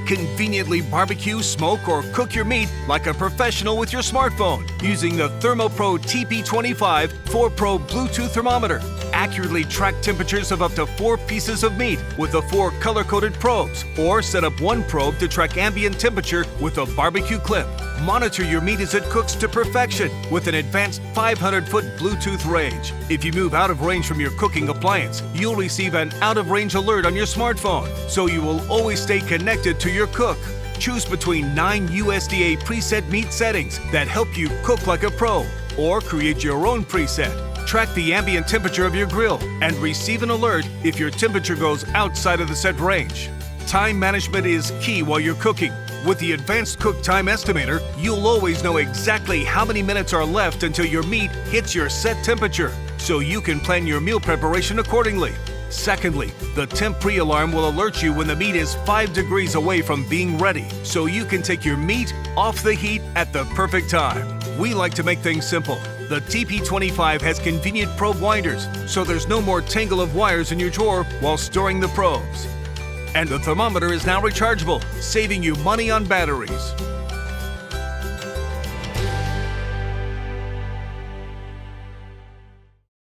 Conveniently barbecue, smoke, or cook your meat like a professional with your smartphone using the ThermoPro TP25 4Pro Bluetooth thermometer. Accurately track temperatures of up to 4 pieces of meat with the 4 color-coded probes, or set up one probe to track ambient temperature with a barbecue clip. Monitor your meat as it cooks to perfection with an advanced 500-foot Bluetooth range. If you move out of range from your cooking appliance, you'll receive an out-of-range alert on your smartphone, so you will always stay connected to your cook. Choose between 9 USDA preset meat settings that help you cook like a pro, or create your own preset. Track the ambient temperature of your grill and receive an alert if your temperature goes outside of the set range. Time management is key while you're cooking. With the Advanced Cook Time Estimator, you'll always know exactly how many minutes are left until your meat hits your set temperature, so you can plan your meal preparation accordingly. Secondly, the temp pre-alarm will alert you when the meat is 5 degrees away from being ready, so you can take your meat off the heat at the perfect time. We like to make things simple. The TP25 has convenient probe winders, so there's no more tangle of wires in your drawer while storing the probes. And the thermometer is now rechargeable, saving you money on batteries.